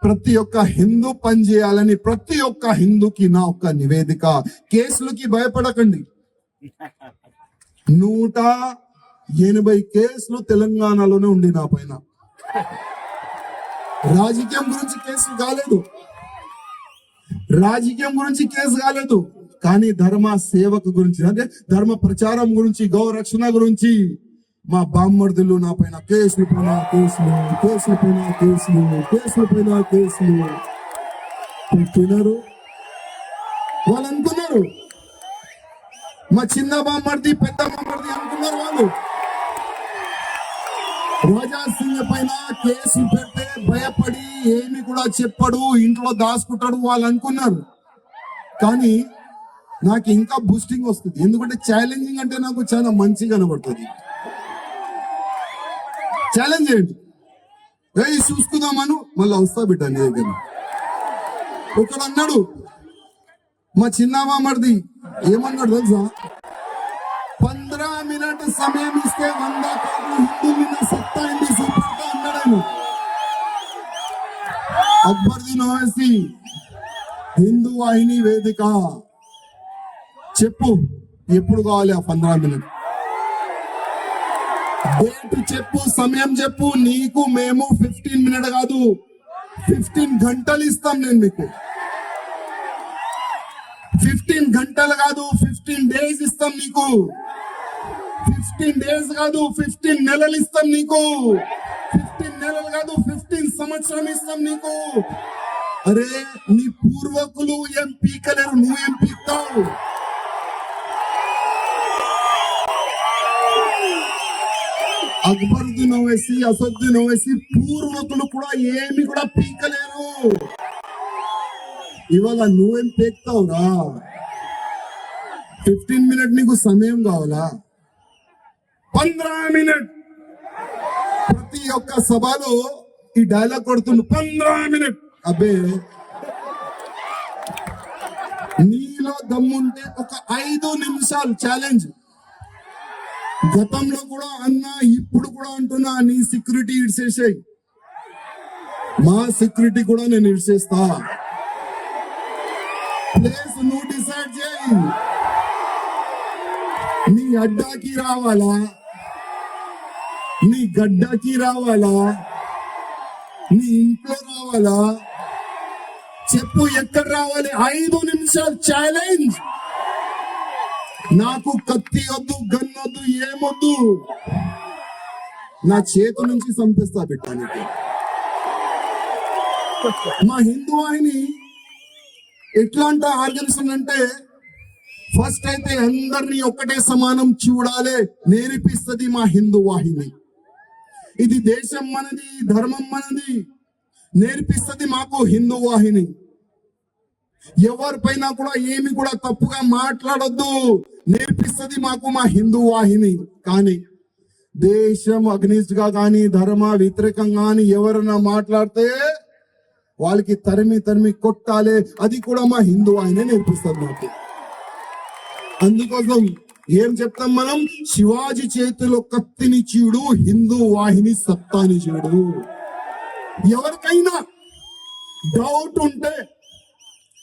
ప్రతి ఒక్క హిందూ పని చేయాలని ప్రతి ఒక్క హిందూకి నా ఒక్క నివేదిక. కేసులకి భయపడకండి. 180 కేసులు తెలంగాణలోనే ఉండి నా పైన. రాజకీయం గురించి కేసు కాలేదు, కానీ ధర్మ సేవకు గురించి, అంటే ధర్మ ప్రచారం గురించి, గౌ రక్షణ గురించి మా బామ్మర్దులు నా పైన కేసులు పెట్టినారు. వాళ్ళు అనుకున్నారు మా చిన్న బామ్మర్ది పెద్ద బామ్మర్ది అనుకున్నారు. వాళ్ళు రోజా సింగ్ పైన కేసు పెడితే భయపడి ఏమి కూడా చెప్పడు, ఇంట్లో దాచుకుంటాడు వాళ్ళు అనుకున్నారు. కానీ నాకు ఇంకా బూస్టింగ్ వస్తుంది, ఎందుకంటే ఛాలెంజింగ్ అంటే నాకు చాలా మంచిగా కనబడుతుంది. ఛాలెంజ్ చేయండి, చూసుకుందామను, మళ్ళీ వస్తా బిడ్డ నీ దగ్గర. ఒకడు అన్నాడు మా చిన్న మామర్ది, ఏమన్నాడు తెలుసా, 15 మినిట్ సమయం ఇస్తే 100 కోట్లు హిందూ మీద సత్తా ఇంది చూపిస్తా అన్నాడు. అక్బర్దీన్ ఓవైసీ హిందూ వాహిని వేదిక, చెప్పు ఎప్పుడు కావాలి ఆ 15 మినిట్ డేట్ చెప్పు, సమయం చెప్పు. నీకు మేము 15 మినిట్ కాదు 15 గంటలు ఇస్తాం. నేను మీకు 15 గంటలు కాదు 15 డేస్ ఇస్తాం నీకు. 15 డేస్ కాదు 15 నెలలు ఇస్తాం నీకు. 15 నెలలు కాదు 15 సంవత్సరం ఇస్తాం నీకు. అరే నీ పూర్వకులు ఏం పీకలేరు, నువ్వేం పీక్తావు? అక్బరుద్దీన్ ఓవైసీ, అసదుద్దీన్ ఓవైసీ పూర్వకులు కూడా ఏమి కూడా పీకలేరు. ఇవాళ నువ్వేం పీక్తావురా? 15 మినిట్ నీకు సమయం కావాలా? 15 మినిట్ ప్రతి ఒక్క సభలో ఈ డైలాగ్ కొడుతుండు, 15 మినిట్. అబ్బే నీలో దమ్ముంటే ఒక 5 నిమిషాలు ఛాలెంజ్. గతంలో కూడా అన్నా, ఇప్పుడు కూడా అంటున్నా, నీ సెక్యూరిటీ ఇడ్చేసాయి, మా సెక్యూరిటీ కూడా నేను ఇడ్చేస్తా. ప్లేస్ నువ్వు డిసైడ్ చేయి. నీ అడ్డాకి రావాలా, నీ గడ్డకి రావాలా, నీ ఇంట్లో రావాలా, చెప్పు ఎక్కడ రావాలి? 5 నిమిషాలు ఛాలెంజ్. నాకు కత్తి వద్దు, గన్ వద్దు, ఏమొద్దు, నా చేతి నుంచి సంపిస్తా పెట్టానికి. మా హిందూ వాహిని ఎట్లాంటి ఆర్గనైజేషన్ అంటే, ఫస్ట్ అయితే అందరినీ ఒక్కటే సమానం చూడాలి నేర్పిస్తుంది మా హిందూ వాహిని. ఇది దేశం మనది, ధర్మం మనది నేర్పిస్తుంది మాకు హిందూ వాహిని. ఎవరిపైన కూడా ఏమి కూడా తప్పుగా మాట్లాడొద్దు నేర్పిస్తుంది మాకు మా హిందూ వాహిని. కానీ దేశం అగ్నిస్ట్ గా కానీ ధర్మ వ్యతిరేకంగా కానీ ఎవరైనా మాట్లాడితే వాళ్ళకి తరిమి కొట్టాలి, అది కూడా మా హిందూ వాహిని నేర్పిస్తుంది మాకు. అందుకోసం ఏం చెప్తాం మనం, శివాజీ చేతిలో కత్తిని చూడు, హిందూ వాహిని సత్తాని చూడు. ఎవరికైనా డౌట్ ఉంటే,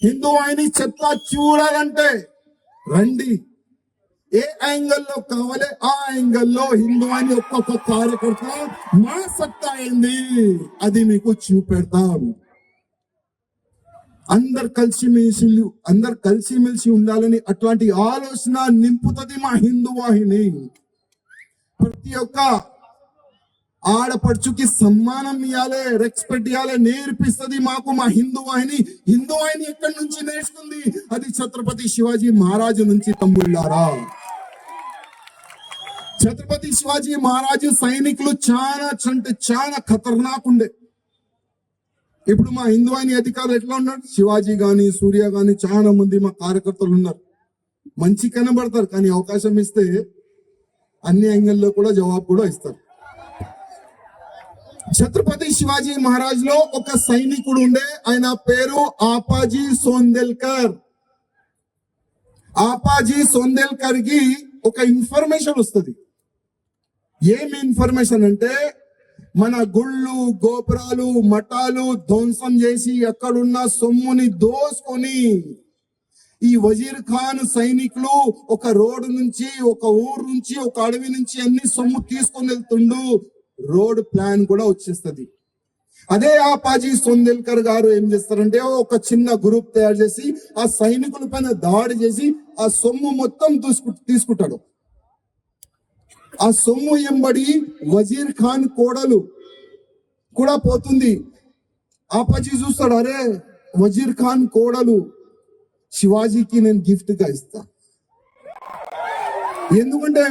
హిందూ వాహిని చెత్త చూడాలంటే రండి, ఏ యాంగిల్లో కావాలి ఆ యాంగిల్లో హిందూ వాహిని ఒక్కొక్క కార్యకర్త మా సత్తా ఏంది అది మీకు చూపెడతాం. అందరు కలిసిమెలిసి ఉండాలని అట్లాంటి ఆలోచన నింపుతుంది మా హిందూ వాహిని. ప్రతి ఒక్క ఆడపడుచుకి సమ్మానం ఇవ్వాలి, రెస్పెక్ట్ ఇవ్వాలి నేర్పిస్తుంది మాకు మా హిందూ వాహిని. హిందూ వాహిని ఎక్కడి నుంచి నేర్చుకుంది? అది ఛత్రపతి శివాజీ మహారాజు నుంచి. తమ్ముళ్ళారా, ఛత్రపతి శివాజీ మహారాజు సైనికులు చాలా ఖతర్నాక్ ఉండే. ఇప్పుడు మా హిందూ వాహిని అధికారులు ఎట్లా ఉన్నారు? శివాజీ గాని, సూర్య గాని చాలా మంది మా కార్యకర్తలు ఉన్నారు, మంచి కనబడతారు. కానీ అవకాశం ఇస్తే అన్ని యాంగిల్లో కూడా జవాబు కూడా ఇస్తారు. ఛత్రపతి శివాజీ మహారాజ్ లో ఒక సైనికుడు ఉండే, ఆయన పేరు ఆపాజీ సోందెల్కర్. ఆపాజీ సోందెల్కర్ కి ఒక ఇన్ఫర్మేషన్ వస్తుంది. ఏమి ఇన్ఫర్మేషన్ అంటే, మన గుళ్ళు గోపురాలు మఠాలు ధ్వంసం చేసి అక్కడున్న సొమ్ముని దోసుకొని ఈ వజీర్ ఖాన్ సైనికులు ఒక రోడ్డు నుంచి ఒక ఊరు నుంచి ఒక అడవి నుంచి అన్ని సొమ్ము తీసుకొని వెళ్తుండు. రోడ్ ప్లాన్ కూడా వచ్చేస్తుంది. అదే ఆపాజీ సోందేల్కర్ గారు ఏం చేస్తారంటే ఒక చిన్న గ్రూప్ తయారు చేసి ఆ సైనికుల పైన దాడి చేసి ఆ సొమ్ము మొత్తం తీసుకుంటాడు. ఆ సొమ్ము ఎంబడి వజీర్ ఖాన్ కోడలు కూడా పోతుంది. ఆపాజీ చూస్తాడు, అరే వజీర్ ఖాన్ కోడలు శివాజీకి నేను గిఫ్ట్ గా ఇస్తా. ఎందుకంటే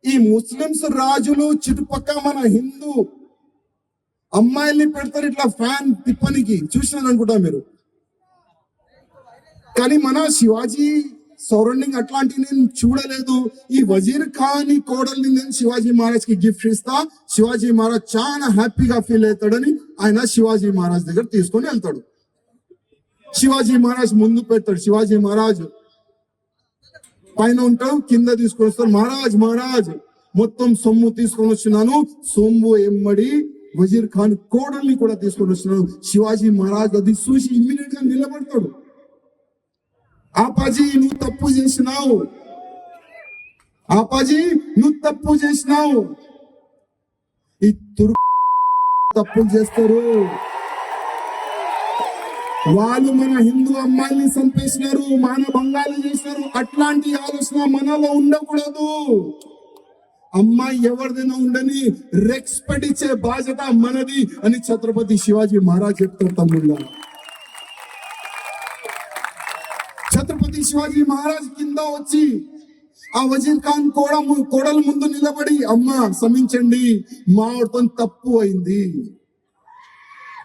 ఈ ముస్లింస్ రాజులు చుట్టుపక్కల మన హిందూ అమ్మాయిల్ని పెడతారు ఇట్లా ఫ్యాన్ తిప్పనికి, చూసినారు అనుకుంటా మీరు. కానీ మన శివాజీ సరౌండింగ్ అట్లాంటివి నేను చూడలేదు. ఈ వజీర్ ఖాన్ కోడల్ని నేను శివాజీ మహారాజ్ కి గిఫ్ట్ ఇస్తా, శివాజీ మహారాజ్ చాలా హ్యాపీగా ఫీల్ అవుతాడని ఆయన శివాజీ మహారాజ్ దగ్గర తీసుకొని వెళ్తాడు. శివాజీ మహారాజ్ ముందు పెడతాడు. శివాజీ మహారాజ్ పైన ఉంటాడు, కింద తీసుకొని వస్తాడు. మహారాజ్ మొత్తం సొమ్ము తీసుకొని వచ్చినాను. సొమ్ము ఎమ్మడి వజీర్ ఖాన్ కోడల్ని కూడా తీసుకొని వచ్చినాడు. శివాజీ మహారాజ్ అది చూసి ఇమ్మీడియట్ గా నిలబడతాడు. ఆపాజీ నువ్వు తప్పు చేసినావు, ఆపాజీ నువ్వు తప్పు చేసినావు. ఈ తప్పులు చేస్తారు. వాళ్ళు మన హిందూ అమ్మాయిల్ని చంపేసినారు, మానభంగాలు చేసినారు. అట్లాంటి ఆలోచన మనలో ఉండకూడదు. అమ్మాయి ఎవరిదైనా ఉండని రెస్పెక్ట్ ఇచ్చే బాధ్యత మనది అని ఛత్రపతి శివాజీ మహారాజ్ చెప్తారు. తమ్ముళ్ళ ఛత్రపతి శివాజీ మహారాజ్ కింద వచ్చి ఆ వజీర్ ఖాన్ కోడలు ముందు నిలబడి, అమ్మ క్షమించండి, మాతో తప్పు అయింది,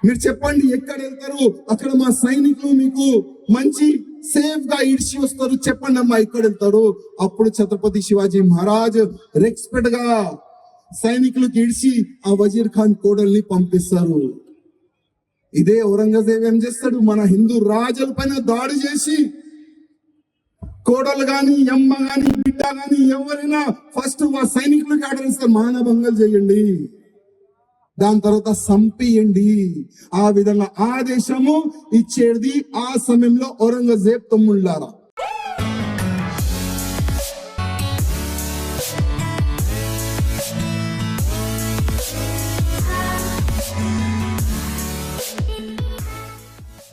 మీరు చెప్పండి ఎక్కడ వెళ్తారు, అక్కడ మా సైనికులు మీకు మంచి సేఫ్ గా ఇడిచి వస్తారు, చెప్పండి అమ్మా ఎక్కడ వెళ్తారు. అప్పుడు ఛత్రపతి శివాజీ మహారాజ్ రెస్పెక్ట్ గా సైనికులకు ఇడిచి ఆ వజీర్ ఖాన్ కోడల్ని పంపిస్తారు. ఇదే ఔరంగజేబ్ ఏం చేస్తాడు, మన హిందూ రాజుల పైన దాడి చేసి కోడలు గాని అమ్మ గాని బిడ్డ గాని ఎవరైనా ఫస్ట్ సైనికులకు ఆర్డర్ ఇస్తారు, మానభంగాలు చేయండి, దాని తర్వాత సంపియండి. ఆ విధంగా ఆదేశము ఇచ్చేది ఆ సమయంలో ఔరంగజేబ్ తమ్ముళ్ళారా.